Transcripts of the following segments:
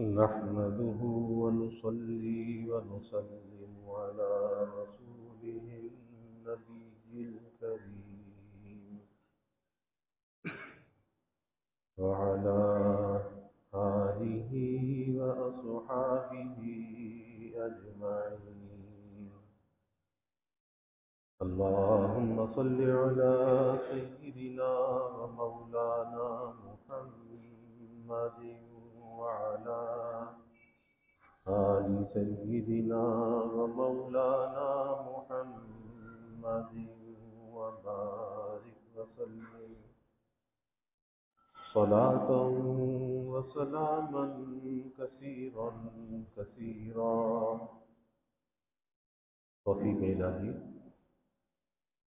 نحمده ونصلي ونسلم على رسوله النبي الكريم وعلى آله وأصحابه أجمعين. اللهم صل على سيدنا ومولانا محمد وعلى آل سيدنا ومولانا محمد وبارك وسلم صلاة وسلاما كثيرا كثيرا. توفیق الہی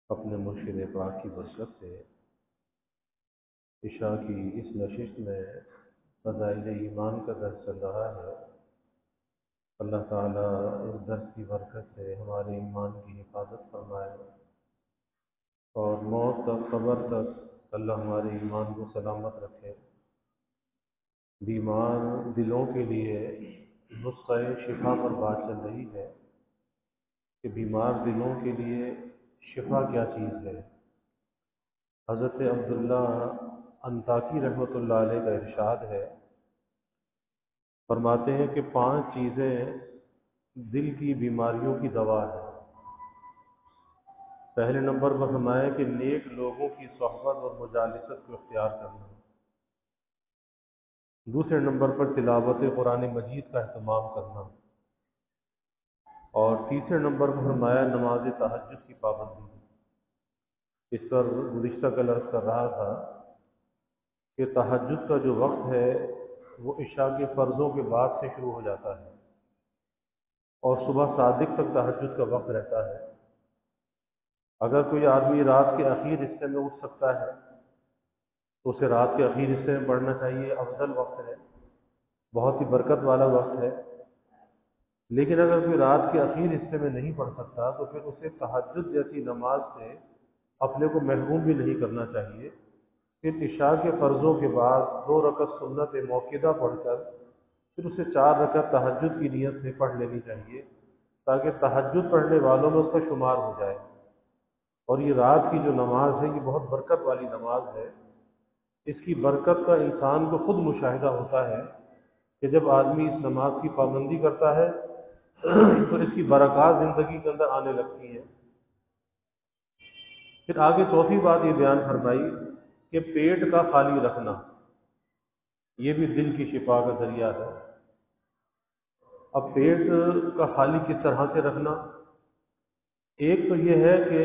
اپنے مرشد پاک کی برکت سے عشاء کی اس نشست میں فضائل ایمان کا درس چل رہا ہے. اللہ تعالیٰ اس درس کی برکت سے ہمارے ایمان کی حفاظت فرمائے اور موت تک قبر تک اللہ ہمارے ایمان کو سلامت رکھے. بیمار دلوں کے لیے نسخہ شفا پر بات چل رہی ہے کہ بیمار دلوں کے لیے شفا کیا چیز ہے. حضرت عبداللہ انطاکی رحمۃ اللہ علیہ کا ارشاد ہے، فرماتے ہیں کہ 5 چیزیں دل کی بیماریوں کی دوا ہے. پہلے نمبر پر فرمایا کہ نیک لوگوں کی صحبت اور مجالست کو اختیار کرنا. دوسرے نمبر پر تلاوت قرآن مجید کا اہتمام کرنا. اور تیسرے نمبر پر فرمایا نماز تہجد کی پابندی. اس پر گزشتہ کل عرض کر رہا تھا کہ تہجد کا جو وقت ہے وہ عشاء کے فرضوں کے بعد سے شروع ہو جاتا ہے اور صبح صادق تک تہجد کا وقت رہتا ہے. اگر کوئی آدمی رات کے اخیر حصے میں اٹھ سکتا ہے تو اسے رات کے اخیر حصے میں پڑھنا چاہیے. افضل وقت ہے، بہت ہی برکت والا وقت ہے. لیکن اگر کوئی رات کے اخیر حصے میں نہیں پڑھ سکتا تو پھر اسے تہجد جیسی نماز سے اپنے کو محروم بھی نہیں کرنا چاہیے. پھر عشاء کے فرضوں کے بعد 2 رکعت سنت موقدہ پڑھ کر پھر اسے 4 رکعت تہجد کی نیت سے پڑھ لینی چاہیے تاکہ تہجد پڑھنے والوں میں اس کا شمار ہو جائے. اور یہ رات کی جو نماز ہے یہ بہت برکت والی نماز ہے. اس کی برکت کا انسان کو خود مشاہدہ ہوتا ہے کہ جب آدمی اس نماز کی پابندی کرتا ہے تو اس کی برکات زندگی کے اندر آنے لگتی ہیں. پھر آگے چوتھی بات یہ بیان فرمائی کہ پیٹ کا خالی رکھنا یہ بھی دل کی شفا کا ذریعہ ہے. اب پیٹ کا خالی کس طرح سے رکھنا؟ ایک تو یہ ہے کہ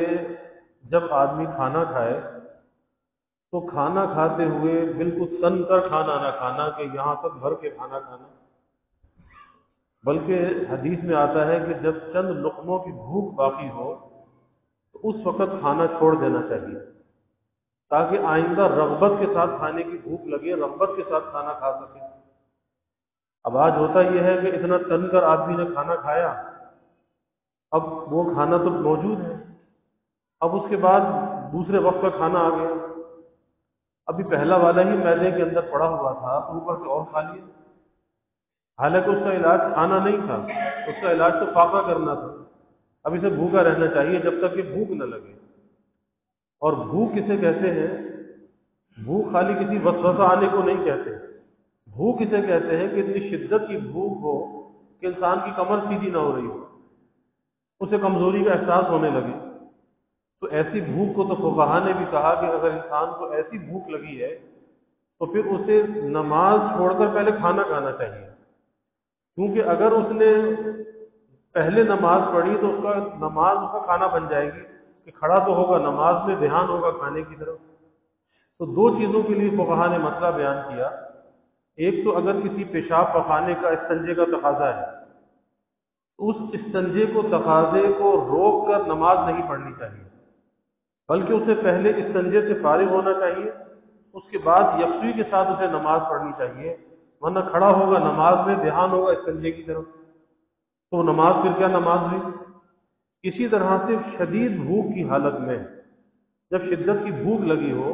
جب آدمی کھانا کھائے تو کھانا کھاتے ہوئے بالکل تن کر کھانا نہ کھانا کہ یہاں تک بھر کے کھانا کھانا، بلکہ حدیث میں آتا ہے کہ جب چند لقموں کی بھوک باقی ہو تو اس وقت کھانا چھوڑ دینا چاہیے تاکہ آئندہ رغبت کے ساتھ کھانے کی بھوک لگے، رغبت کے ساتھ کھانا کھا سکے. اب آج ہوتا یہ ہے کہ اتنا تن کر آدمی نے کھانا کھایا، اب وہ کھانا تو موجود ہے، اب اس کے بعد دوسرے وقت کا کھانا آ گیا، ابھی پہلا والا ہی معدے کے اندر پڑا ہوا تھا تو اوپر سے اور کھا لیا. حالانکہ اس کا علاج کھانا نہیں تھا، اس کا علاج تو فاقہ کرنا تھا. اب اسے بھوکا رہنا چاہیے جب تک کہ بھوک نہ لگے. اور بھوک کسے کہتے ہیں؟ بھوک خالی کسی وسوسہ آنے کو نہیں کہتے. بھوک اسے کہتے ہیں کہ اتنی شدت کی بھوک ہو کہ انسان کی کمر سیدھی نہ ہو رہی ہو، اسے کمزوری کا احساس ہونے لگے. تو ایسی بھوک کو تو فقہا نے بھی کہا کہ اگر انسان کو ایسی بھوک لگی ہے تو پھر اسے نماز چھوڑ کر پہلے کھانا کھانا چاہیے. کیونکہ اگر اس نے پہلے نماز پڑھی تو اس کا نماز اس کا کھانا بن جائے گی کہ کھڑا تو ہوگا، نماز میں دھیان ہوگا کھانے کی طرف. تو 2 چیزوں کے لیے فقہا نے مسئلہ بیان کیا. ایک تو اگر کسی پیشاب پخانے کا استنجے کا تقاضا ہے تو اس استنجے کو تقاضے کو روک کر نماز نہیں پڑھنی چاہیے، بلکہ اسے پہلے استنجے سے فارغ ہونا چاہیے، اس کے بعد یکسوئی کے ساتھ اسے نماز پڑھنی چاہیے. ورنہ کھڑا ہوگا نماز میں دھیان ہوگا استنجے کی طرف تو نماز پھر کیا نماز ہوئی. اسی طرح سے شدید بھوک کی حالت میں جب شدت کی بھوک لگی ہو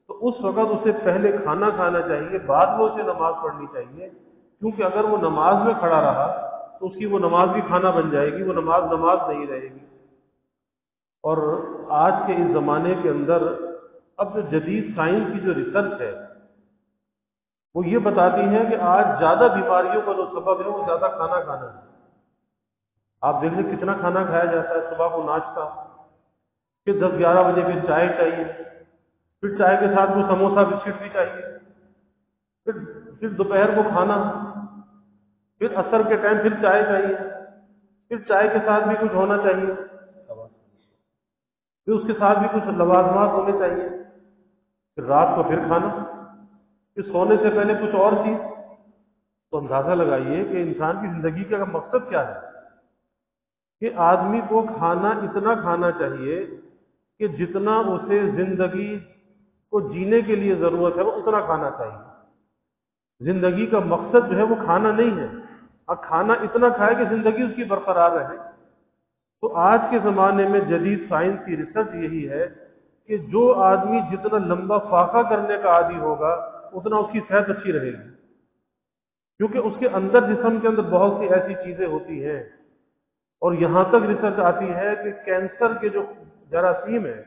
تو اس وقت اسے پہلے کھانا کھانا چاہیے، بعد میں اسے نماز پڑھنی چاہیے. کیونکہ اگر وہ نماز میں کھڑا رہا تو اس کی وہ نماز بھی کھانا بن جائے گی، وہ نماز نہیں رہے گی۔ اور آج کے اس زمانے کے اندر اب جو جدید سائنس کی جو ریسرچ ہے وہ یہ بتاتی ہے کہ آج زیادہ بیماریوں کا جو سبب ہے وہ زیادہ کھانا کھانا ہے۔ آپ دیکھ لیں کتنا کھانا کھایا جاتا ہے، صبح کو ناشتہ، پھر 10-11 بجے پھر چائے چاہیے، پھر چائے کے ساتھ وہ سموسہ بسکٹ بھی چاہیے، پھر دوپہر کو کھانا، پھر عصر کے ٹائم پھر چائے چاہیے، پھر چائے کے ساتھ بھی کچھ ہونا چاہیے، پھر اس کے ساتھ بھی کچھ لوازمات ہونے چاہیے، پھر رات کو پھر کھانا، پھر سونے سے پہلے کچھ اور چیز۔ تو اندازہ لگائیے کہ انسان کی زندگی کا مقصد کیا ہے کہ آدمی کو کھانا اتنا کھانا چاہیے کہ جتنا اسے زندگی کو جینے کے لیے ضرورت ہے وہ اتنا کھانا چاہیے۔ زندگی کا مقصد جو ہے وہ کھانا نہیں ہے، اب کھانا اتنا کھائے کہ زندگی اس کی برقرار رہے۔ تو آج کے زمانے میں جدید سائنس کی ریسرچ یہی ہے کہ جو آدمی جتنا لمبا فاقہ کرنے کا عادی ہوگا اتنا اس کی صحت اچھی رہے گی، کیونکہ اس کے اندر جسم کے اندر بہت سی ایسی چیزیں ہوتی ہیں، اور یہاں تک ریسرچ آتی ہے کہ کینسر کے جو جراثیم ہے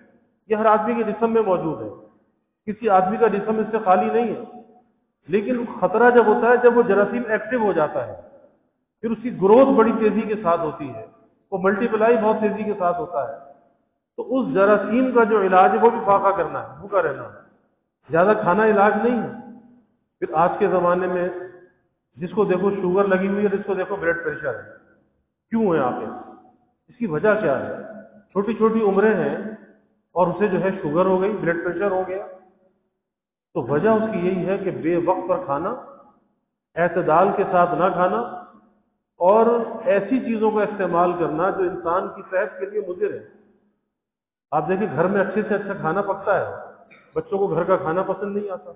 یہ ہر آدمی کے جسم میں موجود ہے، کسی آدمی کا جسم اس سے خالی نہیں ہے، لیکن خطرہ جب ہوتا ہے جب وہ جراثیم ایکٹیو ہو جاتا ہے، پھر اس کی گروتھ بڑی تیزی کے ساتھ ہوتی ہے، وہ ملٹی پلائی بہت تیزی کے ساتھ ہوتا ہے۔ تو اس جراثیم کا جو علاج ہے وہ بھی فاقہ کرنا ہے، بھوکا رہنا ہے، زیادہ کھانا علاج نہیں ہے۔ پھر آج کے زمانے میں جس کو دیکھو شوگر لگی ہوئی ہے، جس کو دیکھو بلڈ پریشر ہے، کیوں ہے آپ اس کی وجہ کیا ہے؟ چھوٹی چھوٹی عمریں ہیں اور اسے جو ہے شوگر ہو گئی، بلڈ پریشر ہو گیا۔ تو وجہ اس کی یہی ہے کہ بے وقت پر کھانا، اعتدال کے ساتھ نہ کھانا، اور ایسی چیزوں کا استعمال کرنا جو انسان کی صحت کے لیے مضر ہے۔ آپ دیکھیں گھر میں اچھے سے اچھا کھانا پکتا ہے، بچوں کو گھر کا کھانا پسند نہیں آتا،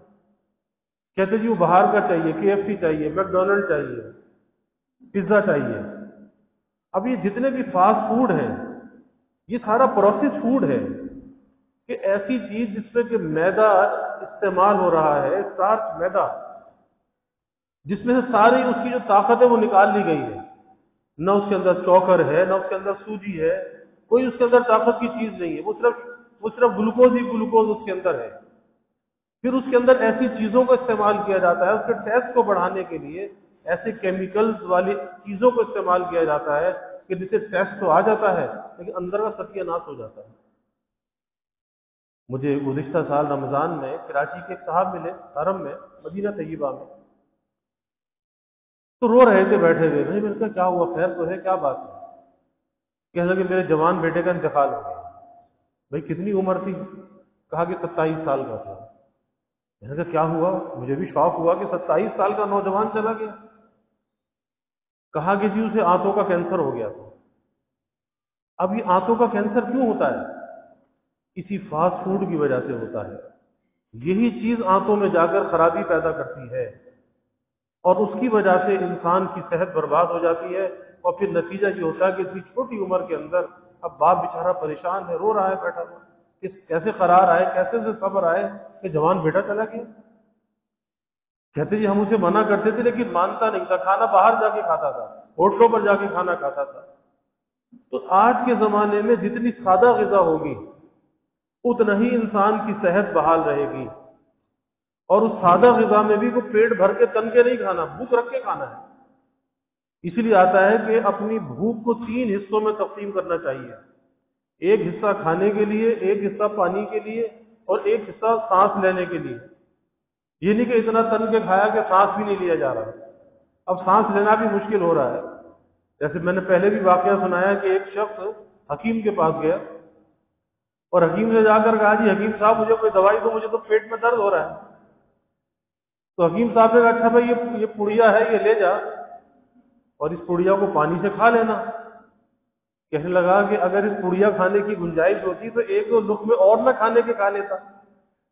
کہتے جی وہ باہر کا چاہیے، KFC چاہیے، میک ڈونلڈ چاہیے، پیزا چاہیے۔ اب یہ جتنے بھی فاسٹ فوڈ ہیں یہ سارا پروسیس فوڈ ہے، کہ ایسی چیز جس میں کہ میدا استعمال ہو رہا ہے، اسٹارچ میدا، جس میں سے ساری اس کی جو طاقت ہے وہ نکال لی گئی ہے، نہ اس کے اندر چوکر ہے، نہ اس کے اندر سوجی ہے، کوئی اس کے اندر طاقت کی چیز نہیں ہے، وہ صرف گلوکوز ہی گلوکوز اس کے اندر ہے۔ پھر اس کے اندر ایسی چیزوں کا استعمال کیا جاتا ہے، اس کے ٹیسٹ کو بڑھانے کے لیے ایسے کیمیکلز والی چیزوں کو استعمال کیا جاتا ہے کہ جسے ٹیسٹ تو آ جاتا ہے لیکن اندر کا ستیہ ناش ہو جاتا ہے۔ مجھے گزشتہ سال رمضان میں کراچی کے ایک صاحب ملے حرم میں، مدینہ طیبہ میں، تو رو رہے تھے بیٹھے ہوئے۔ میں نے کہا کیا ہوا، خیر تو ہے، کیا بات ہے؟ کہنے لگے میرے جوان بیٹے کا انتقال ہو گیا۔ بھائی کتنی عمر تھی؟ کہا کہ 27 سال کا تھا۔ میں نے کہا کیا ہوا؟ مجھے بھی شوق ہوا کہ 27 سال کا نوجوان چلا گیا۔ کہا کہ جی اسے آنتوں کا کینسر ہو گیا تھا۔ اب یہ آنتوں کا کینسر کیوں ہوتا ہے؟ اسی فاسٹ فوڈ کی وجہ سے ہوتا ہے۔ یہی چیز آنتوں میں جا کر خرابی پیدا کرتی ہے اور اس کی وجہ سے انسان کی صحت برباد ہو جاتی ہے، اور پھر نتیجہ یہ ہوتا ہے کہ اتنی چھوٹی عمر کے اندر اب باپ بیچارہ پریشان ہے، رو رہا ہے بیٹھا ہوا کہ کیسے قرار آئے، کیسے سے صبر آئے کہ جوان بیٹا چلا گیا۔ کہتے جی ہم اسے منع کرتے تھے لیکن مانتا نہیں تھا، کھانا باہر جا کے کھاتا تھا، ہوٹلوں پر جا کے کھانا کھاتا تھا۔ تو آج کے زمانے میں جتنی سادہ غذا ہوگی اتنا ہی انسان کی صحت بحال رہے گی، اور اس سادہ غذا میں بھی کوئی پیٹ بھر کے تن کے نہیں کھانا، بھوک رکھ کے کھانا ہے۔ اس لیے آتا ہے کہ اپنی بھوک کو 3 حصوں میں تقسیم کرنا چاہیے، ایک حصہ کھانے کے لیے، ایک حصہ پانی کے لیے، اور ایک حصہ سانس لینے کے لیے۔ یہ نہیں کہ اتنا تن کے کھایا کہ سانس بھی نہیں لیا جا رہا، اب سانس لینا بھی مشکل ہو رہا ہے۔ جیسے میں نے پہلے بھی واقعہ سنایا کہ ایک شخص حکیم کے پاس گیا اور حکیم سے جا کر کہا جی حکیم صاحب مجھے کوئی دوائی دو، مجھے تو پیٹ میں درد ہو رہا ہے۔ تو حکیم صاحب نے کہا اچھا بھائی یہ پڑیا ہے، یہ لے جا اور اس پڑیا کو پانی سے کھا لینا۔ کہنے لگا کہ اگر اس پڑیا کھانے کی گنجائش ہوتی تو ایک دو لقمے اور نہ کھانے کے کھا لیتا،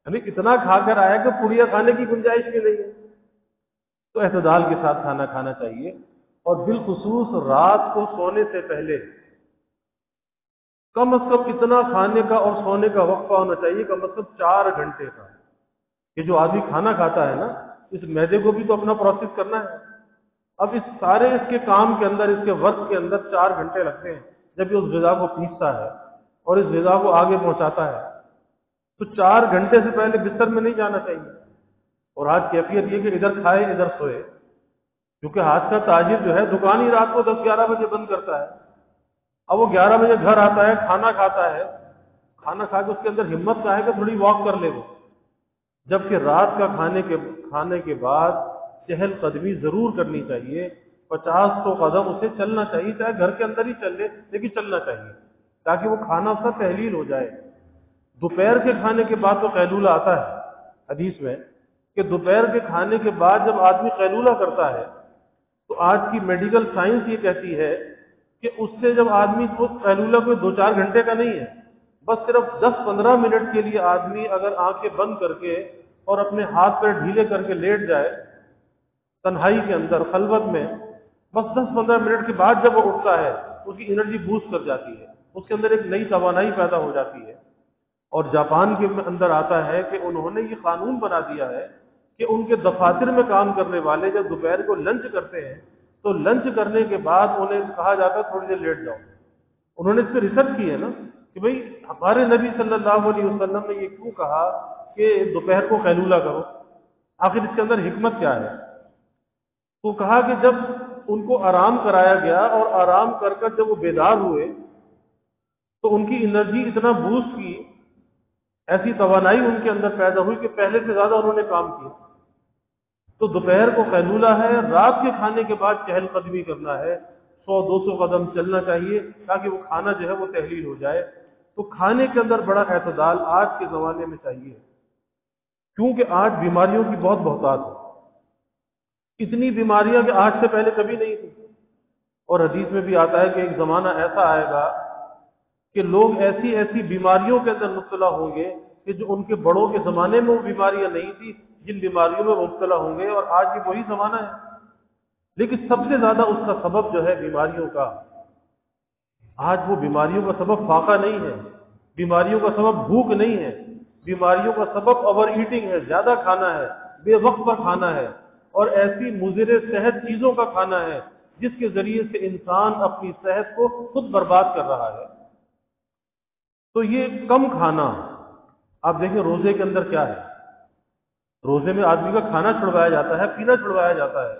یعنی اتنا کھا کر آیا کہ پڑیا کھانے کی گنجائش بھی نہیں ہے۔ تو اعتدال کے ساتھ کھانا کھانا چاہیے، اور بالخصوص رات کو سونے سے پہلے کم از کم اتنا کھانے کا اور سونے کا وقفہ ہونا چاہیے، کم از کم 4 گھنٹے کا، کہ جو آدمی کھانا کھاتا ہے نا اس معدے کو بھی تو اپنا پروسیس کرنا ہے، اب اس سارے اس کے کام کے اندر، اس کے وقت کے اندر 4 گھنٹے لگتے ہیں جب یہ اس غذا کو پیستا ہے اور اس غذا کو آگے پہنچاتا ہے، تو 4 گھنٹے سے پہلے بستر میں نہیں جانا چاہیے۔ اور آج کیفیت یہ کہ ادھر کھائے ادھر سوئے، کیونکہ آج کا تاجر جو ہے دکان ہی رات کو 10-11 بجے بند کرتا ہے۔ اب وہ 11 بجے گھر آتا ہے، کھانا کھاتا ہے، کھانا کھا کے اس کے اندر ہمت کا ہے کہ تھوڑی واک کر لے وہ، جبکہ رات کا کھانے کے بعد چہل قدمی ضرور کرنی چاہیے، 50 قدم اسے چلنا چاہیے، چاہے گھر کے اندر ہی چل لے لیکن چلنا چاہیے تاکہ وہ کھانا اس کا تحلیل ہو جائے۔ دوپہر کے کھانے کے بعد تو قیلولہ آتا ہے حدیث میں کہ دوپہر کے کھانے کے بعد جب آدمی قیلولہ کرتا ہے تو آج کی میڈیکل سائنس یہ کہتی ہے کہ اس سے جب آدمی کو قیلولہ کوئی 2-4 گھنٹے کا نہیں ہے، بس صرف 10-15 منٹ کے لیے آدمی اگر آنکھیں بند کر کے اور اپنے ہاتھ پیر ڈھیلے کر کے لیٹ جائے تنہائی کے اندر خلوت میں، بس 10-15 منٹ کے بعد جب وہ اٹھتا ہے اس کی انرجی بوسٹ کر جاتی ہے، اس کے اندر ایک نئی توانائی پیدا ہو جاتی ہے۔ اور جاپان کے اندر آتا ہے کہ انہوں نے یہ قانون بنا دیا ہے کہ ان کے دفاتر میں کام کرنے والے جب دوپہر کو لنچ کرتے ہیں تو لنچ کرنے کے بعد انہیں کہا جاتا ہے تھوڑی دیر لیٹ جاؤ۔ انہوں نے اس پہ ریسرچ کی ہے نا کہ بھئی ہمارے نبی صلی اللہ علیہ وسلم نے یہ کیوں کہا کہ دوپہر کو قیلولہ کرو، آخر اس کے اندر حکمت کیا ہے؟ تو کہا کہ جب ان کو آرام کرایا گیا اور آرام کر کر جب وہ بیدار ہوئے تو ان کی انرجی اتنا بوسٹ کی، ایسی توانائی ان کے اندر پیدا ہوئی کہ پہلے سے زیادہ انہوں نے کام کیا۔ تو دوپہر کو قیلولہ ہے، رات کے کھانے کے بعد چہل قدمی کرنا ہے، 100-200 قدم چلنا چاہیے تاکہ وہ کھانا جو ہے وہ تحلیل ہو جائے۔ تو کھانے کے اندر بڑا اعتدال آج کے زمانے میں چاہیے، کیونکہ آج بیماریوں کی بہت بہتات ہے، اتنی بیماریاں کہ آج سے پہلے کبھی نہیں تھی۔ اور حدیث میں بھی آتا ہے کہ ایک زمانہ ایسا آئے گا کہ لوگ ایسی ایسی بیماریوں کے اندر مبتلا ہوں گے کہ جو ان کے بڑوں کے زمانے میں وہ بیماریاں نہیں تھی، جن بیماریوں میں مبتلا ہوں گے، اور آج بھی وہی زمانہ ہے۔ لیکن سب سے زیادہ اس کا سبب جو ہے بیماریوں کا، آج وہ بیماریوں کا سبب فاقہ نہیں ہے، بیماریوں کا سبب بھوک نہیں ہے، بیماریوں کا سبب اوور ایٹنگ ہے، زیادہ کھانا ہے، بے وقت پر کھانا ہے، اور ایسی مضر صحت چیزوں کا کھانا ہے جس کے ذریعے سے انسان اپنی صحت کو خود برباد کر رہا ہے۔ تو یہ کم کھانا، آپ دیکھیں روزے کے اندر کیا ہے، روزے میں آدمی کا کھانا چھڑوایا جاتا ہے، پینا چھڑوایا جاتا ہے۔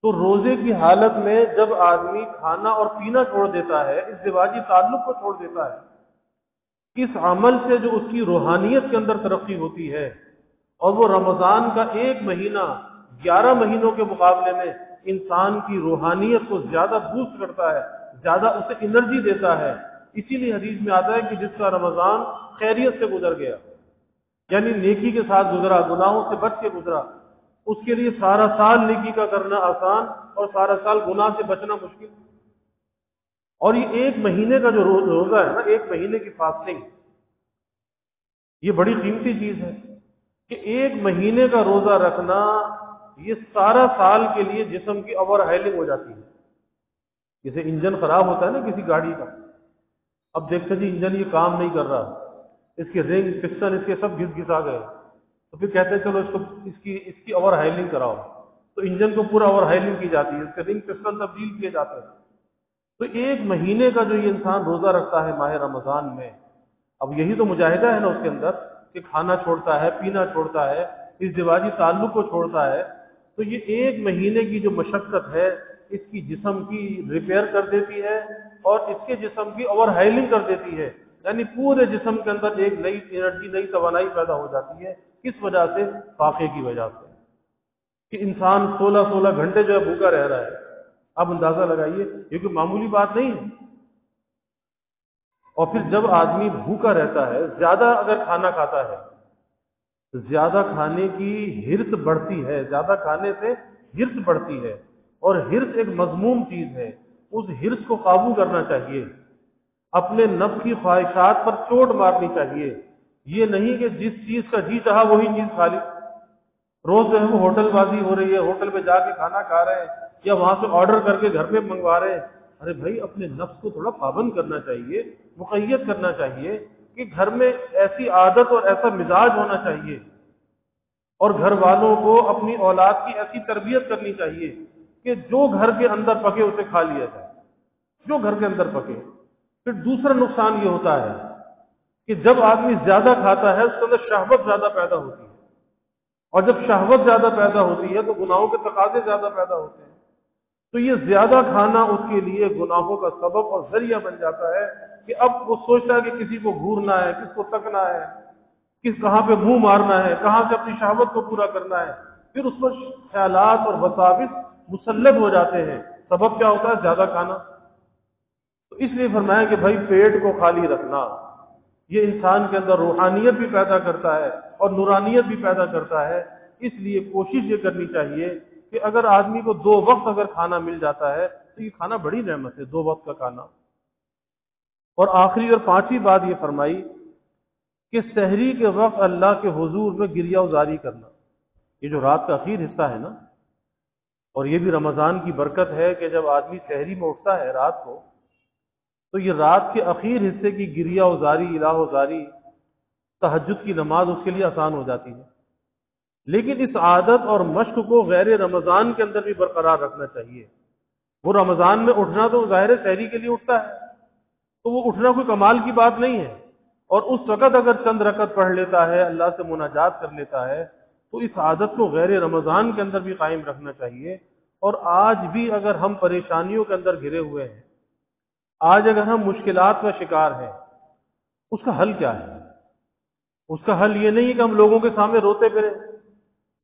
تو روزے کی حالت میں جب آدمی کھانا اور پینا چھوڑ دیتا ہے، ازدواجی تعلق کو چھوڑ دیتا ہے، اس عمل سے جو اس کی روحانیت کے اندر ترقی ہوتی ہے، اور وہ رمضان کا 1 مہینہ 11 مہینوں کے مقابلے میں انسان کی روحانیت کو زیادہ بوسٹ کرتا ہے، زیادہ اسے انرجی دیتا ہے۔ اسی لیے حدیث میں آتا ہے کہ جس کا رمضان خیریت سے گزر گیا، یعنی نیکی کے ساتھ گزرا، گناہوں سے بچ کے گزرا، اس کے لیے سارا سال نیکی کا کرنا آسان اور سارا سال گناہ سے بچنا مشکل۔ اور یہ 1 مہینے کا جو روزہ ہے نا، 1 مہینے کی فاسٹنگ، یہ بڑی قیمتی چیز ہے کہ 1 مہینے کا روزہ رکھنا، یہ سارا سال کے لیے جسم کی اوور ہائلنگ ہو جاتی ہے۔ جیسے انجن خراب ہوتا ہے نا کسی گاڑی کا، اب دیکھتے جی انجن یہ کام نہیں کر رہا، اس کے رنگ پسٹن اس کے سب گھس گھسا گئے، تو پھر کہتے ہیں چلو اس کی اوور ہائلنگ کراؤ، تو انجن کو پورا اوور ہائلنگ کی جاتی ہے، اس کے رنگ پسٹن تبدیل کیے جاتے ہیں۔ تو 1 مہینے کا جو یہ انسان روزہ رکھتا ہے ماہ رمضان میں، اب یہی تو مجاہدہ ہے نا اس کے اندر، کہ کھانا چھوڑتا ہے، پینا چھوڑتا ہے، ازدواجی تعلق کو چھوڑتا ہے، تو یہ 1 مہینے کی جو مشقت ہے اس کی جسم کی ریپیئر کر دیتی ہے اور اس کے جسم کی اوور ہائلنگ کر دیتی ہے، یعنی پورے جسم کے اندر ایک نئی انرجی، نئی توانائی پیدا ہو جاتی ہے۔ کس وجہ سے؟ فاقے کی وجہ سے، کہ انسان 16 گھنٹے جو ہے بھوکا رہ رہا ہے۔ اب اندازہ لگائیے، یہ کوئی معمولی بات نہیں ہے۔ اور پھر جب آدمی بھوکا رہتا ہے، زیادہ اگر کھانا کھاتا ہے، زیادہ کھانے کی ہرس بڑھتی ہے، زیادہ کھانے سے ہرس بڑھتی ہے، اور ہرس ایک مذموم چیز ہے، اس ہرس کو قابو کرنا چاہیے، اپنے نفس کی خواہشات پر چوٹ مارنی چاہیے۔ یہ نہیں کہ جس چیز کا جی چاہا وہی چیز کھا لی، روز جو ہے وہ ہوٹل بازی ہو رہی ہے، ہوٹل پہ جا کے کھانا کھا رہے ہیں یا وہاں سے آرڈر کر کے گھر پہ منگوا رہے ہیں۔ ارے بھائی اپنے نفس کو تھوڑا پابند کرنا چاہیے، مقید کرنا چاہیے کہ گھر میں ایسی عادت اور ایسا مزاج ہونا چاہیے، اور گھر والوں کو اپنی اولاد کی ایسی تربیت کرنی چاہیے کہ جو گھر کے اندر پکے اسے کھا لیا جائے، جو گھر کے اندر پکے۔ پھر دوسرا نقصان یہ ہوتا ہے کہ جب آدمی زیادہ کھاتا ہے اس کے اندر شہوت زیادہ پیدا ہوتی ہے، اور جب شہوت زیادہ پیدا ہوتی ہے تو گناہوں کے تقاضے زیادہ پیدا ہوتے ہیں۔ تو یہ زیادہ کھانا اس کے لیے گناہوں کا سبب اور ذریعہ بن جاتا ہے کہ اب وہ سوچتا ہے کہ کسی کو گھورنا ہے، کس کو تکنا ہے، کہاں پہ منہ مارنا ہے، کہاں سے اپنی شہوت کو پورا کرنا ہے۔ پھر اس پر خیالات اور وساوس مسلط ہو جاتے ہیں۔ سبب کیا ہوتا ہے؟ زیادہ کھانا۔ تو اس لیے فرمایا کہ بھائی پیٹ کو خالی رکھنا یہ انسان کے اندر روحانیت بھی پیدا کرتا ہے اور نورانیت بھی پیدا کرتا ہے۔ اس لیے کوشش یہ کرنی چاہیے کہ اگر آدمی کو 2 وقت اگر کھانا مل جاتا ہے تو یہ کھانا بڑی نعمت ہے، 2 وقت کا کھانا۔ اور آخری اور 5ویں بات یہ فرمائی کہ سحری کے وقت اللہ کے حضور میں گریہ ازاری کرنا۔ یہ جو رات کا اخیر حصہ ہے نا، اور یہ بھی رمضان کی برکت ہے کہ جب آدمی سحری میں اٹھتا ہے رات کو، تو یہ رات کے اخیر حصے کی گریہ ازاری، الہ ازاری، تہجد کی نماز اس کے لیے آسان ہو جاتی ہے۔ لیکن اس عادت اور مشق کو غیر رمضان کے اندر بھی برقرار رکھنا چاہیے۔ وہ رمضان میں اٹھنا تو ظاہر سحری کے لیے اٹھتا ہے، تو وہ اٹھنا کوئی کمال کی بات نہیں ہے، اور اس وقت اگر چند رکعت پڑھ لیتا ہے، اللہ سے مناجات کر لیتا ہے، تو اس عادت کو غیر رمضان کے اندر بھی قائم رکھنا چاہیے۔ اور آج بھی اگر ہم پریشانیوں کے اندر گھرے ہوئے ہیں، آج اگر ہم مشکلات کا شکار ہیں، اس کا حل کیا ہے؟ اس کا حل یہ نہیں کہ ہم لوگوں کے سامنے روتے پھریں۔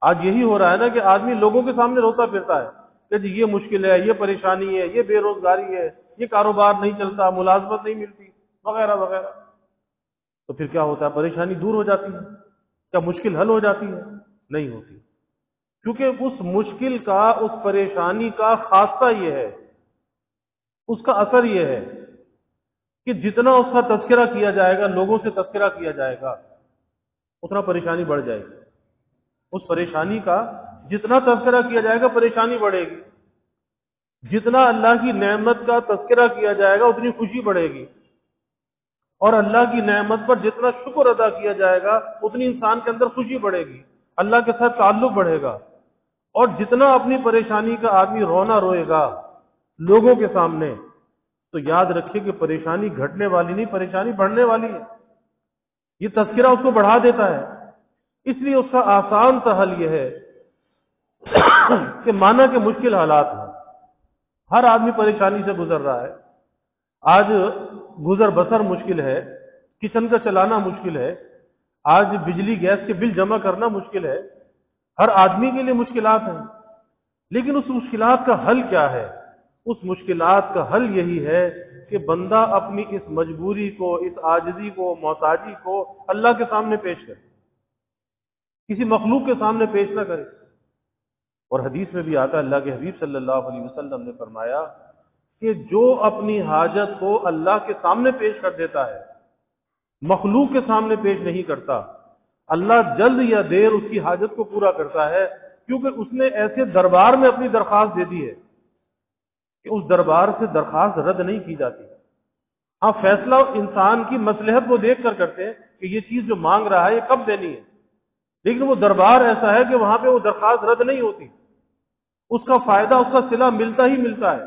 آج یہی ہو رہا ہے نا کہ آدمی لوگوں کے سامنے روتا پھرتا ہے کہ جی یہ مشکل ہے، یہ پریشانی ہے، یہ بے روزگاری ہے، یہ کاروبار نہیں چلتا، ملازمت نہیں ملتی، وغیرہ وغیرہ۔ تو پھر کیا ہوتا ہے؟ پریشانی دور ہو جاتی ہے؟ کیا مشکل حل ہو جاتی ہے؟ نہیں ہوتی، کیونکہ اس مشکل کا، اس پریشانی کا خاصہ یہ ہے، اس کا اثر یہ ہے کہ جتنا اس کا تذکرہ کیا جائے گا، لوگوں سے تذکرہ کیا جائے گا، اتنا پریشانی بڑھ جائے گی۔ اس پریشانی کا جتنا تذکرہ کیا جائے گا، پریشانی بڑھے گی۔ جتنا اللہ کی نعمت کا تذکرہ کیا جائے گا، اتنی خوشی بڑھے گی۔ اور اللہ کی نعمت پر جتنا شکر ادا کیا جائے گا، اتنی انسان کے اندر خوشی بڑھے گی، اللہ کے ساتھ تعلق بڑھے گا۔ اور جتنا اپنی پریشانی کا آدمی رونا روئے گا لوگوں کے سامنے، تو یاد رکھیے کہ پریشانی گھٹنے والی نہیں، پریشانی بڑھنے والی ہے۔ یہ تذکرہ اس کو بڑھا دیتا ہے۔ اس لیے اس کا آسان سا حل یہ ہے کہ مانا کہ مشکل حالات ہیں، ہر آدمی پریشانی سے گزر رہا ہے۔ آج گزر بسر مشکل ہے، کچن کا چلانا مشکل ہے، آج بجلی گیس کے بل جمع کرنا مشکل ہے، ہر آدمی کے لیے مشکلات ہیں۔ لیکن اس مشکلات کا حل کیا ہے؟ اس مشکلات کا حل یہی ہے کہ بندہ اپنی اس مجبوری کو، اس عاجزی کو، محتاجی کو اللہ کے سامنے پیش کرے، کسی مخلوق کے سامنے پیش نہ کرے۔ اور حدیث میں بھی آتا ہے، اللہ کے حبیب صلی اللہ علیہ وسلم نے فرمایا کہ جو اپنی حاجت کو اللہ کے سامنے پیش کر دیتا ہے، مخلوق کے سامنے پیش نہیں کرتا، اللہ جلد یا دیر اس کی حاجت کو پورا کرتا ہے، کیونکہ اس نے ایسے دربار میں اپنی درخواست دے دی ہے کہ اس دربار سے درخواست رد نہیں کی جاتی۔ ہاں، فیصلہ انسان کی مصلحت کو دیکھ کر کرتے ہیں کہ یہ چیز جو مانگ رہا ہے یہ کب دینی ہے، لیکن وہ دربار ایسا ہے کہ وہاں پہ وہ درخواست رد نہیں ہوتی، اس کا فائدہ، اس کا صلہ ملتا ہی ملتا ہے۔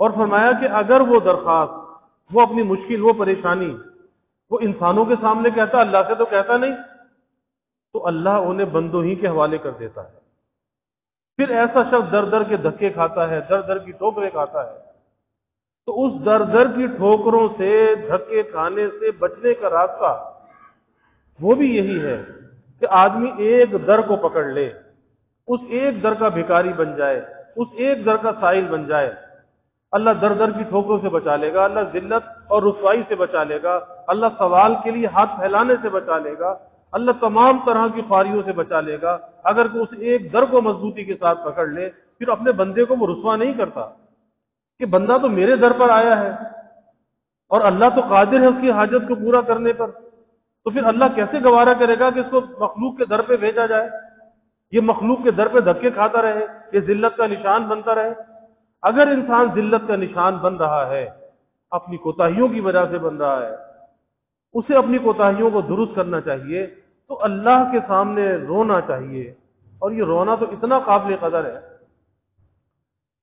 اور فرمایا کہ اگر وہ درخواست، وہ اپنی مشکل، وہ پریشانی وہ انسانوں کے سامنے کہتا، اللہ سے تو کہتا نہیں، تو اللہ انہیں بندوں ہی کے حوالے کر دیتا ہے۔ پھر ایسا شخص در در کے دھکے کھاتا ہے، در در کی ٹھوکریں کھاتا ہے۔ تو اس در در کی ٹھوکروں سے، دھکے کھانے سے بچنے کا راستہ وہ بھی یہی ہے کہ آدمی ایک در کو پکڑ لے، اس ایک در کا بھکاری بن جائے، اس ایک در کا سائل بن جائے۔ اللہ در در کی ٹھوکروں سے بچا لے گا، اللہ ذلت اور رسوائی سے بچا لے گا، اللہ سوال کے لیے ہاتھ پھیلانے سے بچا لے گا، اللہ تمام طرح کی خواریوں سے بچا لے گا۔ اگر کوئی اس ایک در کو مضبوطی کے ساتھ پکڑ لے، پھر اپنے بندے کو وہ رسوا نہیں کرتا کہ بندہ تو میرے در پر آیا ہے اور اللہ تو قادر ہے اس کی حاجت کو پورا کرنے پر، تو پھر اللہ کیسے گوارا کرے گا کہ اس کو مخلوق کے در پہ بھیجا جائے، یہ مخلوق کے در پہ دھکے کھاتا رہے، یہ ذلت کا نشان بنتا رہے۔ اگر انسان ذلت کا نشان بن رہا ہے، اپنی کوتاہیوں کی وجہ سے بن رہا ہے، اسے اپنی کوتاہیوں کو درست کرنا چاہیے، تو اللہ کے سامنے رونا چاہیے۔ اور یہ رونا تو اتنا قابل قدر ہے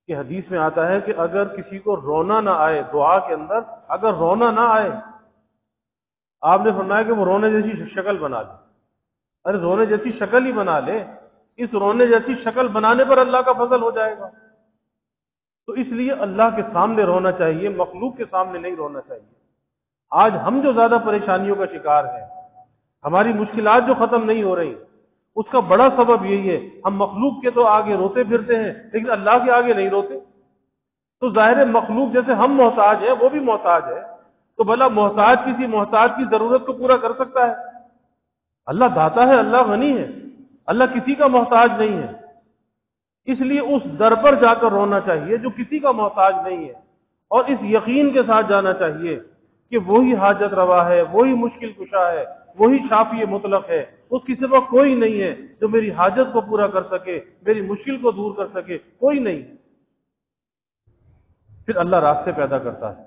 کہ حدیث میں آتا ہے کہ اگر کسی کو رونا نہ آئے دعا کے اندر، اگر رونا نہ آئے، آپ نے فرمایا کہ وہ رونے جیسی شکل بنا لے۔ ارے رونے جیسی شکل ہی بنا لے، اس رونے جیسی شکل بنانے پر اللہ کا فضل ہو جائے گا۔ تو اس لیے اللہ کے سامنے رونا چاہیے، مخلوق کے سامنے نہیں رونا چاہیے۔ آج ہم جو زیادہ پریشانیوں کا شکار ہیں، ہماری مشکلات جو ختم نہیں ہو رہی، اس کا بڑا سبب یہی ہے، ہم مخلوق کے تو آگے روتے پھرتے ہیں لیکن اللہ کے آگے نہیں روتے۔ تو ظاہر مخلوق جیسے ہم محتاج ہیں وہ بھی محتاج ہے، تو بھلا محتاج کسی محتاج کی ضرورت کو پورا کر سکتا ہے؟ اللہ داتا ہے، اللہ غنی ہے، اللہ کسی کا محتاج نہیں ہے۔ اس لیے اس در پر جا کر رونا چاہیے جو کسی کا محتاج نہیں ہے، اور اس یقین کے ساتھ جانا چاہیے کہ وہی حاجت روا ہے، وہی مشکل کشا ہے، وہی شافی مطلق ہے، اس کی سوا کوئی نہیں ہے جو میری حاجت کو پورا کر سکے، میری مشکل کو دور کر سکے، کوئی نہیں۔ پھر اللہ راستے پیدا کرتا ہے،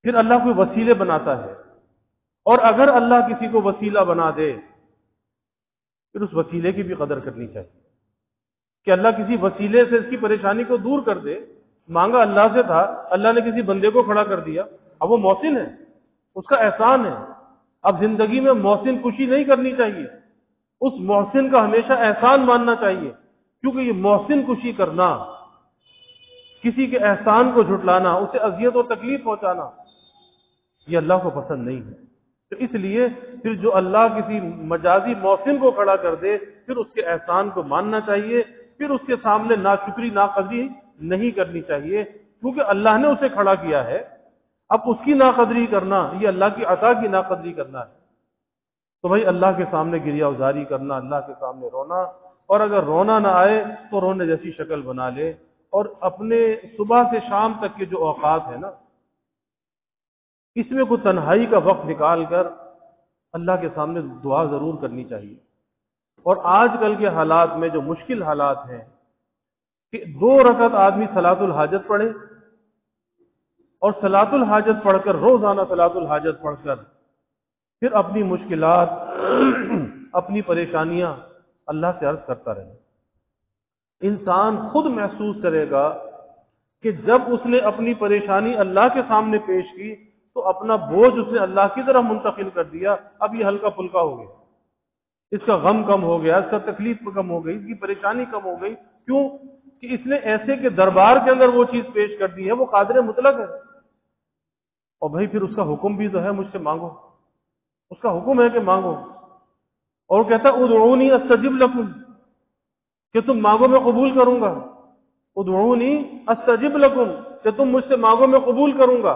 پھر اللہ کوئی وسیلے بناتا ہے، اور اگر اللہ کسی کو وسیلہ بنا دے پھر اس وسیلے کی بھی قدر کرنی چاہیے کہ اللہ کسی وسیلے سے اس کی پریشانی کو دور کر دے۔ مانگا اللہ سے تھا، اللہ نے کسی بندے کو کھڑا کر دیا، اب وہ محسن ہے، اس کا احسان ہے۔ اب زندگی میں محسن کشی نہیں کرنی چاہیے، اس محسن کا ہمیشہ احسان ماننا چاہیے، کیونکہ یہ محسن کشی کرنا، کسی کے احسان کو جھٹلانا، اسے اذیت اور تکلیف پہنچانا، یہ اللہ کو پسند نہیں ہے۔ تو اس لیے پھر جو اللہ کسی مجازی محسن کو کھڑا کر دے، پھر اس کے احسان کو ماننا چاہیے، پھر اس کے سامنے ناشکری ناقدری نہیں کرنی چاہیے، کیونکہ اللہ نے اسے کھڑا کیا ہے۔ اب اس کی ناقدری کرنا یہ اللہ کی عطا کی ناقدری کرنا ہے۔ تو بھائی اللہ کے سامنے گریہ ازاری کرنا، اللہ کے سامنے رونا، اور اگر رونا نہ آئے تو رونے جیسی شکل بنا لے، اور اپنے صبح سے شام تک کے جو اوقات ہیں نا، اس میں کوئی تنہائی کا وقت نکال کر اللہ کے سامنے دعا ضرور کرنی چاہیے۔ اور آج کل کے حالات میں جو مشکل حالات ہیں کہ 2 رکعت آدمی صلاۃ الحاجت پڑھے، اور صلاۃ الحاجت پڑھ کر، روزانہ صلاۃ الحاجت پڑھ کر پھر اپنی مشکلات اپنی پریشانیاں اللہ سے عرض کرتا رہے۔ انسان خود محسوس کرے گا کہ جب اس نے اپنی پریشانی اللہ کے سامنے پیش کی تو اپنا بوجھ اس نے اللہ کی طرف منتقل کر دیا، اب یہ ہلکا پھلکا ہو گیا، اس کا غم کم ہو گیا، اس کا تکلیف کم ہو گئی، اس کی پریشانی کم ہو گئی۔ کیوں کہ اس نے ایسے کے دربار کے اندر وہ چیز پیش کر دی ہے، وہ قادر مطلق ہے۔ اور بھائی پھر اس کا حکم بھی تو ہے مجھ سے مانگو، اس کا حکم ہے کہ مانگو، اور کہتا ادعونی استجب لکم، کہ تم مانگو میں قبول کروں گا، ادعونی استجب لکم، کہ تم مجھ سے مانگو میں قبول کروں گا۔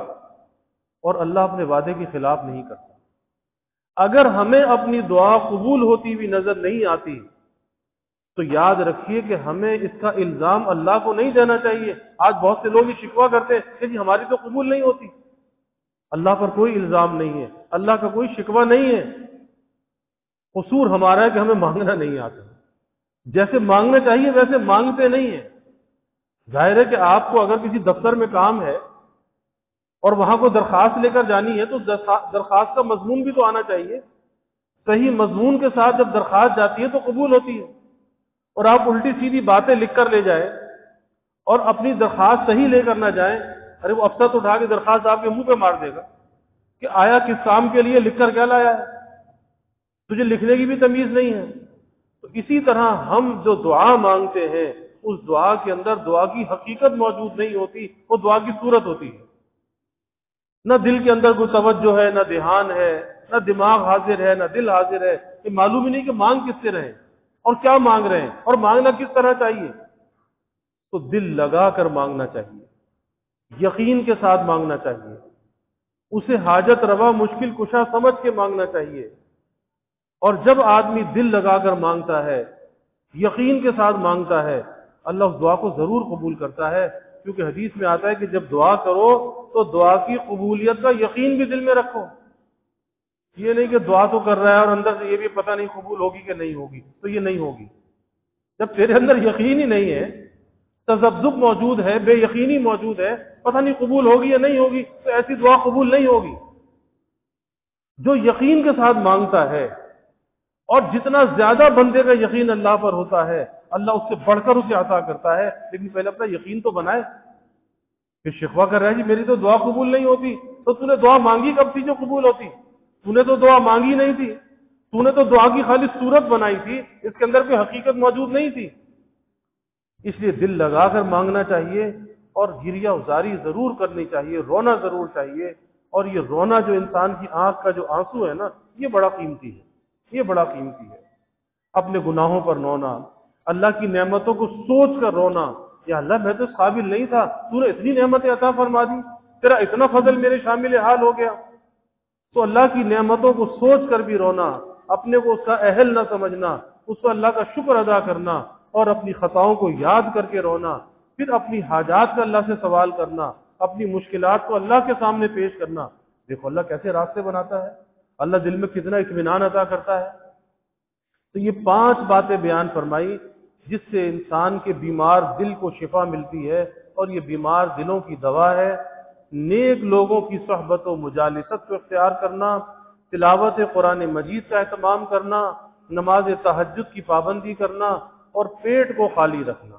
اور اللہ اپنے وعدے کے خلاف نہیں کرتا۔ اگر ہمیں اپنی دعا قبول ہوتی ہوئی نظر نہیں آتی تو یاد رکھیے کہ ہمیں اس کا الزام اللہ کو نہیں دینا چاہیے۔ آج بہت سے لوگ یہ شکوہ کرتے ہیں کہ جی ہماری تو قبول نہیں ہوتی۔ اللہ پر کوئی الزام نہیں ہے، اللہ کا کوئی شکوہ نہیں ہے، قصور ہمارا ہے کہ ہمیں مانگنا نہیں آتا، جیسے مانگنا چاہیے ویسے مانگتے نہیں ہیں۔ ظاہر ہے کہ آپ کو اگر کسی دفتر میں کام ہے اور وہاں کو درخواست لے کر جانی ہے تو درخواست کا مضمون بھی تو آنا چاہیے۔ صحیح مضمون کے ساتھ جب درخواست جاتی ہے تو قبول ہوتی ہے، اور آپ الٹی سیدھی باتیں لکھ کر لے جائیں اور اپنی درخواست صحیح لے کر نہ جائیں، ارے وہ افسر اٹھا کے درخواست آپ کے منہ پہ مار دے گا کہ آیا کس کام کے لیے، لکھ کر کیا لایا ہے، تجھے لکھنے کی بھی تمیز نہیں ہے۔ تو اسی طرح ہم جو دعا مانگتے ہیں اس دعا کے اندر دعا کی حقیقت موجود نہیں ہوتی، وہ دعا کی صورت ہوتی ہے۔ نہ دل کے اندر کوئی توجہ ہے، نہ دھیان ہے، نہ دماغ حاضر ہے، نہ دل حاضر ہے، یہ معلوم ہی نہیں کہ مانگ کس سے رہے اور کیا مانگ رہے ہیں اور مانگنا کس طرح چاہیے۔ تو دل لگا کر مانگنا چاہیے، یقین کے ساتھ مانگنا چاہیے، اسے حاجت روا مشکل کشا سمجھ کے مانگنا چاہیے۔ اور جب آدمی دل لگا کر مانگتا ہے، یقین کے ساتھ مانگتا ہے، اللہ اس دعا کو ضرور قبول کرتا ہے، کیونکہ حدیث میں آتا ہے کہ جب دعا کرو تو دعا کی قبولیت کا یقین بھی دل میں رکھو۔ یہ نہیں کہ دعا تو کر رہا ہے اور اندر سے یہ بھی پتہ نہیں قبول ہوگی کہ نہیں ہوگی، تو یہ نہیں ہوگی۔ جب تیرے اندر یقین ہی نہیں ہے، تذبذب موجود ہے، بے یقینی موجود ہے، پتہ نہیں قبول ہوگی یا نہیں ہوگی، تو ایسی دعا قبول نہیں ہوگی۔ جو یقین کے ساتھ مانگتا ہے اور جتنا زیادہ بندے کا یقین اللہ پر ہوتا ہے اللہ اس سے بڑھ کر اسے عطا کرتا ہے، لیکن پہلے اپنا یقین تو بنائے۔ پھر شکوہ کر رہا ہے جی میری تو دعا قبول نہیں ہوتی، تو تو نے دعا مانگی کب تھی جو قبول ہوتی؟ تو نے تو دعا مانگی نہیں تھی، تو نے تو دعا کی خالی صورت بنائی تھی، اس کے اندر کوئی حقیقت موجود نہیں تھی۔ اس لیے دل لگا کر مانگنا چاہیے اور گریہ ازاری ضرور کرنی چاہیے، رونا ضرور چاہیے۔ اور یہ رونا جو انسان کی آنکھ کا جو آنسو ہے نا، یہ بڑا قیمتی ہے، یہ بڑا قیمتی ہے۔ اپنے گناہوں پر رونا، اللہ کی نعمتوں کو سوچ کر رونا، یا اللہ میں تو اس قابل نہیں تھا، تو نے اتنی نعمتیں عطا فرما دی، تیرا اتنا فضل میرے شامل حال ہو گیا۔ تو اللہ کی نعمتوں کو سوچ کر بھی رونا، اپنے کو اس کا اہل نہ سمجھنا، اس پر اللہ کا شکر ادا کرنا اور اپنی خطاؤں کو یاد کر کے رونا، پھر اپنی حاجات کا اللہ سے سوال کرنا، اپنی مشکلات کو اللہ کے سامنے پیش کرنا۔ دیکھو اللہ کیسے راستے بناتا ہے، اللہ دل میں کتنا اطمینان عطا کرتا ہے۔ تو یہ 5 باتیں بیان فرمائی جس سے انسان کے بیمار دل کو شفا ملتی ہے، اور یہ بیمار دلوں کی دوا ہے۔ نیک لوگوں کی صحبت و مجالست کو اختیار کرنا، تلاوت قرآن مجید کا اہتمام کرنا، نماز تہجد کی پابندی کرنا، اور پیٹ کو خالی رکھنا،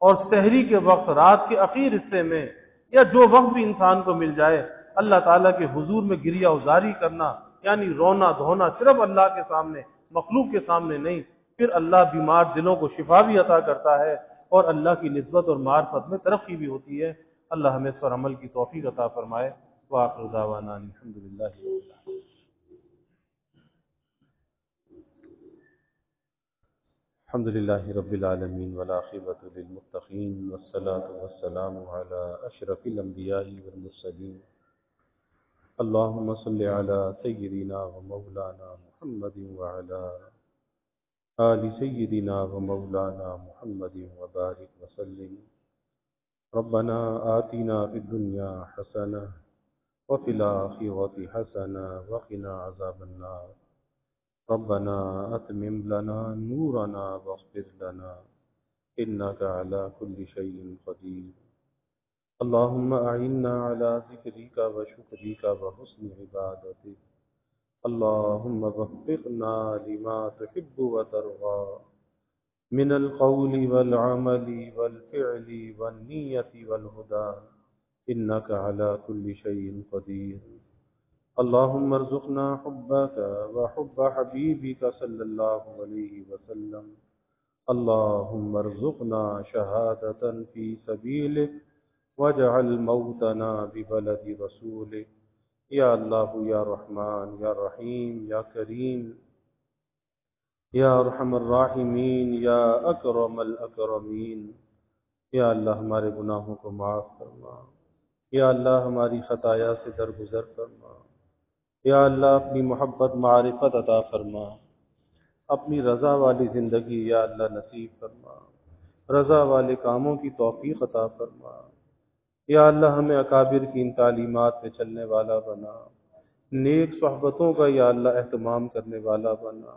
اور سحری کے وقت رات کے اخیر حصے میں یا جو وقت بھی انسان کو مل جائے اللہ تعالیٰ کے حضور میں گریہ ازاری کرنا، یعنی رونا دھونا صرف اللہ کے سامنے، مخلوق کے سامنے نہیں۔ پھر اللہ بیمار دلوں کو شفا بھی عطا کرتا ہے، اور اللہ کی نسبت اور معرفت میں ترقی بھی ہوتی ہے۔ اللہ ہمیں اس پر عمل کی توفیق عطا فرمائے۔ وآخر دعوانا الحمدللہ رب العالمین۔ الحمد للہ رب العالمین والعاقبۃ للمتقین والصلاۃ والسلام علی اشرف الانبیاء والمرسلین۔ اللہم صل علی سیدنا و مولانا محمد وعلی آل سیدنا و مولانا محمد وبارک وسلم۔ ربنا آتنا فی الدنیا حسنہ وفی الآخرۃ حسنہ وقنا عذاب النار۔ ربنا اتمم لنا نورنا واغفر لنا انك على كل شيء قدير۔ اللهم اعنا على ذكرك وشكرك وحسن عبادتك۔ اللهم وفقنا لما تحب وترضى من القول والعمل والفعل والنية والهدى انك على كل شيء قدير۔ اللهم ارزقنا حبك وحب حبيبك صلى الله عليه وسلم۔ اللهم ارزقنا شهادة في سبيلك واجعل موتنا ببلد رسولك۔ یا اللہ یا رحمان یا رحیم یا کریم یا ارحم الراحمین یا اکرم الاکرمین۔ یا اللہ ہمارے گناہوں کو معاف فرما، یا اللہ ہماری خطایا سے درگزر فرما، یا اللہ اپنی محبت معرفت عطا فرما، اپنی رضا والی زندگی یا اللہ نصیب فرما، رضا والے کاموں کی توفیق عطا فرما۔ یا اللہ ہمیں اکابر کی ان تعلیمات پہ چلنے والا بنا، نیک صحبتوں کا یا اللہ اہتمام کرنے والا بنا۔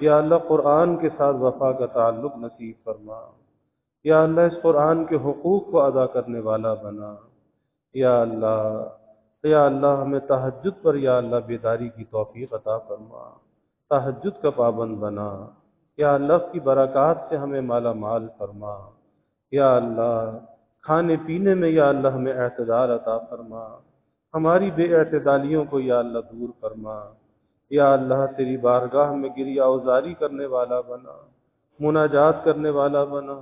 یا اللہ قرآن کے ساتھ وفا کا تعلق نصیب فرما، یا اللہ اس قرآن کے حقوق کو ادا کرنے والا بنا۔ یا اللہ ہمیں تہجد پر یا اللہ بیداری کی توفیق عطا فرما، تہجد کا پابند بنا۔ یا اللہ اس کی برکات سے ہمیں مالا مال فرما۔ یا اللہ کھانے پینے میں یا اللہ ہمیں اعتدال عطا فرما، ہماری بے اعتدالیوں کو یا اللہ دور فرما۔ یا اللہ تیری بارگاہ میں گریہ ازاری کرنے والا بنا، مناجات کرنے والا بنا۔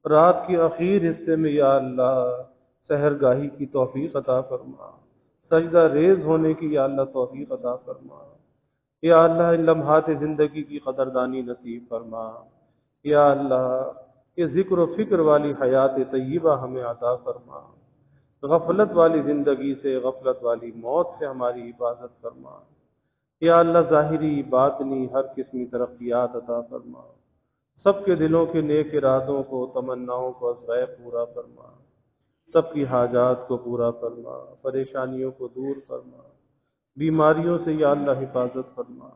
رات کے اخیر حصے میں یا اللہ سحرگاہی کی توفیق عطا فرما، سجدہ ریز ہونے کی یا اللہ توفیق عطا فرما۔ یا اللہ ان لمحات زندگی کی قدردانی نصیب فرما۔ یا اللہ یہ ذکر و فکر والی حیات طیبہ ہمیں عطا فرما، غفلت والی زندگی سے، غفلت والی موت سے ہماری حفاظت فرما۔ یا اللہ ظاہری باطنی ہر قسمی ترقیات عطا فرما، سب کے دلوں کے نیک ارادوں کو، تمناؤں کو از غیب پورا فرما، سب کی حاجات کو پورا فرما، پریشانیوں کو دور فرما، بیماریوں سے یا اللہ حفاظت فرما،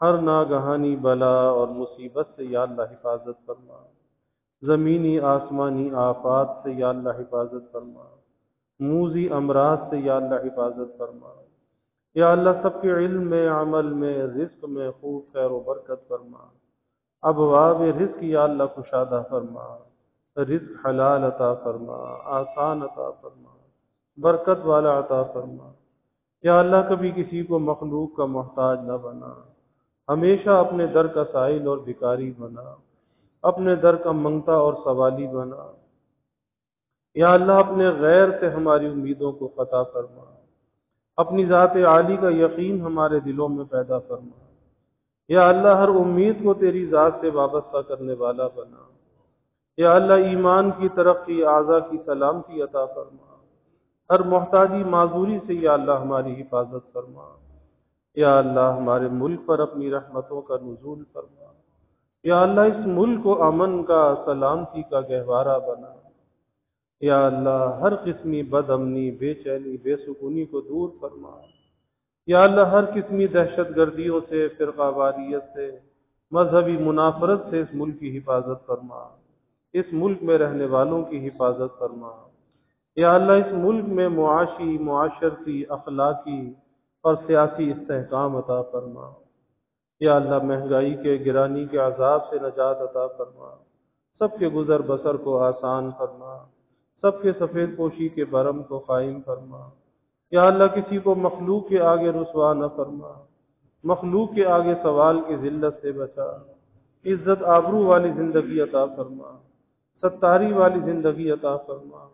ہر ناگہانی بلا اور مصیبت سے یا اللہ حفاظت فرما، زمینی آسمانی آفات سے یا اللہ حفاظت فرما، موذی امراض سے یا اللہ حفاظت فرما۔ یا اللہ سب کے علم میں، عمل میں، رزق میں خوب خیر و برکت فرما۔ ابواب رزق یا اللہ کشادہ فرما، رزق حلال عطا فرما، آسان عطا فرما، برکت والا عطا فرما۔ یا اللہ کبھی کسی کو مخلوق کا محتاج نہ بنا، ہمیشہ اپنے در کا سائل اور بھکاری بنا، اپنے در کا منگتا اور سوالی بنا۔ یا اللہ اپنے غیر سے ہماری امیدوں کو قطع فرما، اپنی ذات عالی کا یقین ہمارے دلوں میں پیدا فرما۔ یا اللہ ہر امید کو تیری ذات سے وابستہ کرنے والا بنا۔ یا اللہ ایمان کی ترقی، اعضا کی سلامتی عطا فرما، ہر محتاجی معذوری سے یا اللہ ہماری حفاظت فرما۔ یا اللہ ہمارے ملک پر اپنی رحمتوں کا نزول فرما۔ یا اللہ اس ملک کو امن کا، سلامتی کا گہوارہ بنا۔ یا اللہ ہر قسمی بد امنی، بے چینی، بے سکونی کو دور فرما۔ یا اللہ ہر قسمی دہشت گردیوں سے، فرقہ واریت سے، مذہبی منافرت سے اس ملک کی حفاظت فرما، اس ملک میں رہنے والوں کی حفاظت فرما۔ یا اللہ اس ملک میں معاشی، معاشرتی، اخلاقی اور سیاسی استحکام عطا فرما۔ یا اللہ مہنگائی کے، گرانی کے عذاب سے نجات عطا فرما، سب کے گزر بسر کو آسان فرما، سب کے سفید پوشی کے برم کو قائم فرما۔ یا اللہ کسی کو مخلوق کے آگے رسوا نہ فرما، مخلوق کے آگے سوال کی ذلت سے بچا، عزت آبرو والی زندگی عطا فرما، ستاری والی زندگی عطا فرما،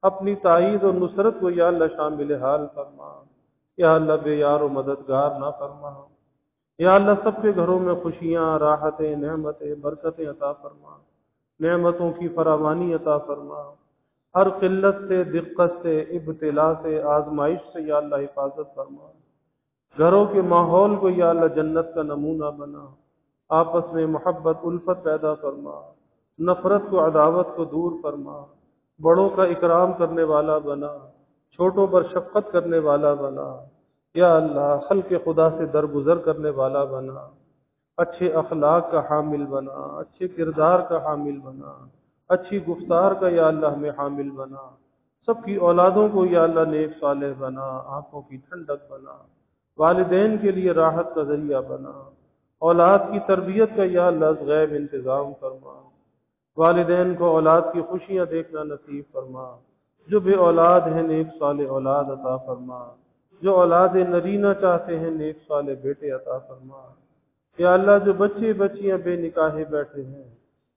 اپنی تائید اور نصرت کو یا اللہ شامل حال فرما۔ یا اللہ بے یار و مددگار نہ فرما۔ یا اللہ سب کے گھروں میں خوشیاں، راحتیں، نعمتیں، برکتیں عطا فرما، نعمتوں کی فراوانی عطا فرما، ہر قلت سے، دقت سے، ابتلا سے، آزمائش سے یا اللہ حفاظت فرما۔ گھروں کے ماحول کو یا اللہ جنت کا نمونہ بنا، آپس میں محبت، الفت پیدا فرما، نفرت کو، عداوت کو دور فرما، بڑوں کا اکرام کرنے والا بنا، چھوٹوں پر شفقت کرنے والا بنا۔ یا اللہ خلق خدا سے درگزر کرنے والا بنا، اچھے اخلاق کا حامل بنا، اچھے کردار کا حامل بنا، اچھی گفتار کا یا اللہ ہمیں حامل بنا۔ سب کی اولادوں کو یا اللہ نیک صالح بنا، آنکھوں کی ٹھنڈک بنا، والدین کے لیے راحت کا ذریعہ بنا، اولاد کی تربیت کا یا اللہ غیب انتظام فرما، والدین کو اولاد کی خوشیاں دیکھنا نصیب فرما، جو بے اولاد ہیں نیک صالح اولاد عطا فرما، جو اولاد نرینہ چاہتے ہیں نیک صالح بیٹے عطا فرما۔ یا اللہ جو بچے بچیاں بے نکاح بیٹھے ہیں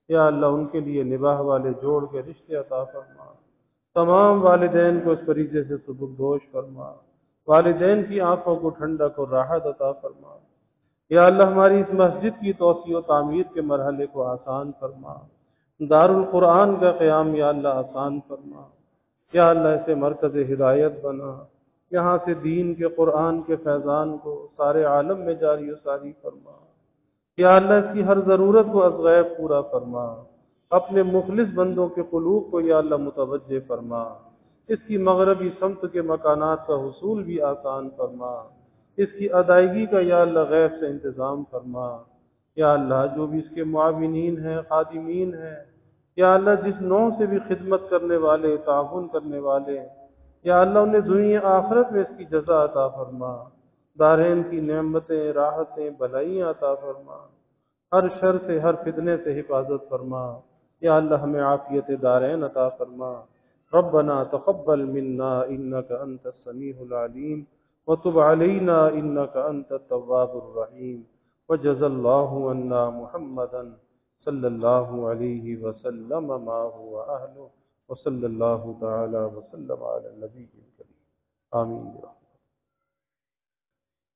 یا اللہ ان کے لیے نباہ والے جوڑ کے رشتے عطا فرما، تمام والدین کو اس فریضے سے سبکدوش فرما، والدین کی آنکھوں کو ٹھنڈک اور راحت عطا فرما۔ یا اللہ ہماری اس مسجد کی توسیع و تعمیر کے مرحلے کو آسان فرما، دار القرآن کا قیام یا اللہ آسان فرما۔ یا اللہ اسے مرکز ہدایت بنا، یہاں سے دین کے، قرآن کے فیضان کو سارے عالم میں جاری و ساری فرما۔ یا اللہ اس کی ہر ضرورت کو از غیب پورا فرما، اپنے مخلص بندوں کے قلوب کو یا اللہ متوجہ فرما، اس کی مغربی سمت کے مکانات کا حصول بھی آسان فرما، اس کی ادائیگی کا یا اللہ غیب سے انتظام فرما۔ یا اللہ جو بھی اس کے معاونین ہیں، خادمین ہیں، یا اللہ جس نوع سے بھی خدمت کرنے والے، تعاون کرنے والے، یا اللہ انہیں دنیا آخرت میں اس کی جزا عطا فرما، دارین کی نعمتیں، راحتیں، بھلائیاں عطا فرما، ہر شر سے، ہر فتنے سے حفاظت فرما۔ یا اللہ ہمیں عافیت دارین عطا فرما۔ ربنا تقبل منا انك انت السميع العليم وتب علينا انك انت التواب الرحيم وجزا الله عنا محمدا صلى الله عليه وسلم ما هو أهله وصلى الله تعالى وسلم على النبي الكريم آمين.